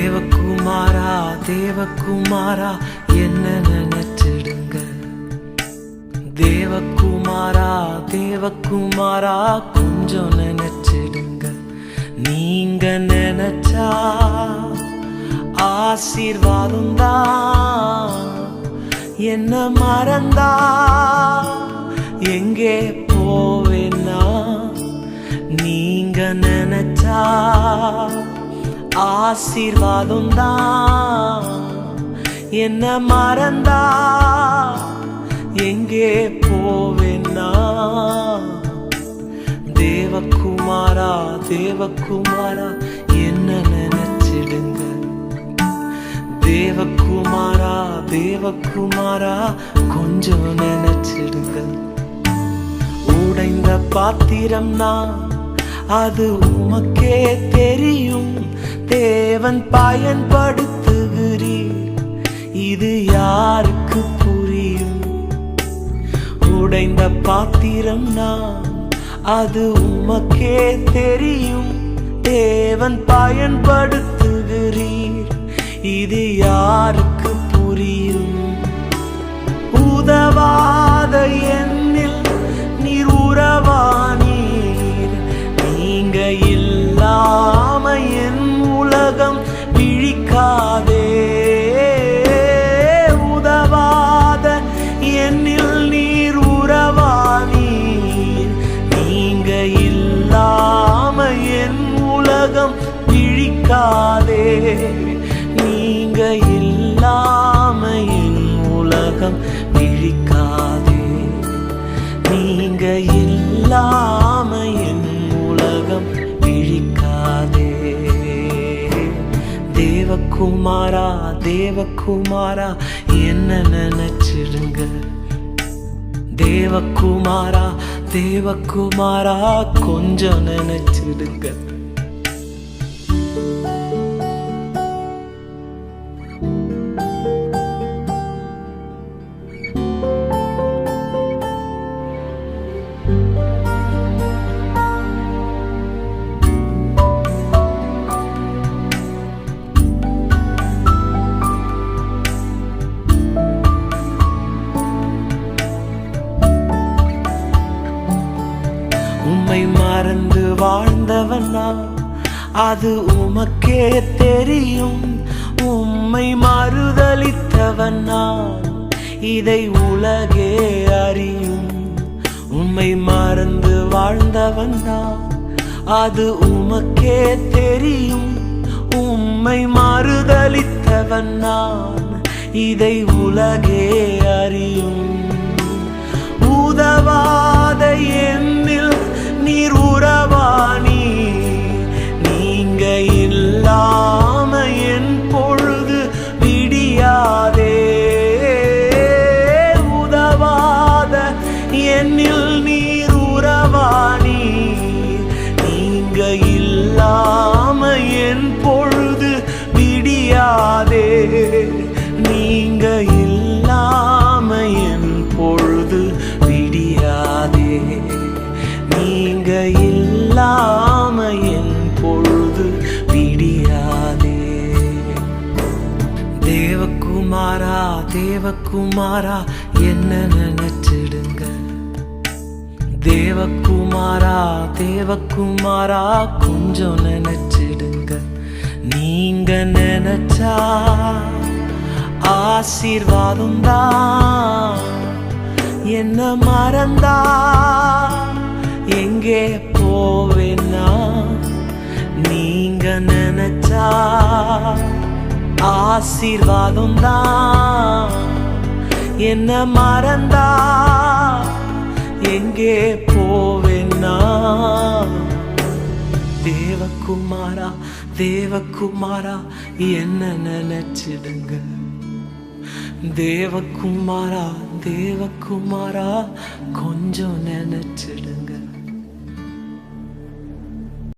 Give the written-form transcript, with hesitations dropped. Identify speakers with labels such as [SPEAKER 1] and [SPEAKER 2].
[SPEAKER 1] தேவகுமாரா தேவகுமாரா என்ன நினைச்சிடுங்க. தேவகுமாரா தேவகுமாரா கொஞ்சம் நினைச்சிடுங்க. நீங்க நினைச்சா ஆசீர்வாதம் தான். என்ன மறந்தா எங்கே போவேன்னா, நீங்க நினைச்சா ஆசீர்வாதம் தான். என்ன மறந்தா எங்கே போவேன்னா, தேவகுமாரா தேவகுமாரா என்ன நினைச்சிடுங்க. தேவகுமாரா தேவகுமாரா கொஞ்சம் நினைச்சிடுங்க. உடைந்த பாத்திரம்னா அது உமக்கே தெரியும். தேவன் பயன்படுத்துகிறீர், இது யாருக்கு புரியும்? உடைந்த பாத்திரம்னா அது உமக்கே தெரியும். தேவன் பயன்படுத்துகிறீர், இது யாருக்கு புரியும்? உதவாத என்னில் நீர் உறவானீர். நீங்க இல்லாம என் உலகம் விழிக்காதே. உதவாத என்னில் நீர் உறவானீர். நீங்க இல்லாம என் உலகம் விழிக்காதே. நீங்க இல்லாம என் உலகம் விழிக்காதே. நீங்க இல்லாம என் உலகம் விழிக்காதே. தேவகுமாரா தேவகுமாரா என்ன நினைச்சிடுங்க. தேவகுமாரா தேவகுமாரா கொஞ்சம் நினைச்சிடுங்க. உம்மை மறந்து வாழ்ந்தவனா அது உமக்கே தெரியும். உம்மை மறுதலித்தவனா இதை உலகே அறியும். உம்மை மறந்து வாழ்ந்தவனா அது உமக்கே தெரியும். உம்மை மறுதலித்தவனா இதை உலகே அறியும். உதவாத என்னில் நீர் உறவானி. நீங்க இல்லாம என் பொழுது விடியாதே. உதவாத என்னில் நீர் உறவானி. நீங்க இல்லாம என் பொழுது விடியாதே. நீங்க இல்லாம என் பொழுது விடியாதே. நீங்க இல்லாம என் பொழுது விடியாதே. தேவகுமாரா தேவகுமாரா என்ன நினைச்சிடுங்க. தேவகுமாரா தேவகுமாரா கொஞ்சம் நினைச்சிடுங்க. நீங்க நினைச்சா ஆசீர்வாதம் தான். என்ன மறந்தா எங்கே போவேன்னா, நீங்க நினைச்சா ஆசீர்வாதம் தான். என்ன மறந்தா எங்கே போவேன்னா, தேவகுமாரா தேவகுமாரா என்ன நினைச்சிடுங்க. தேவகுமாரா தேவகுமாரா கொஞ்சம் நினைச்சிடு.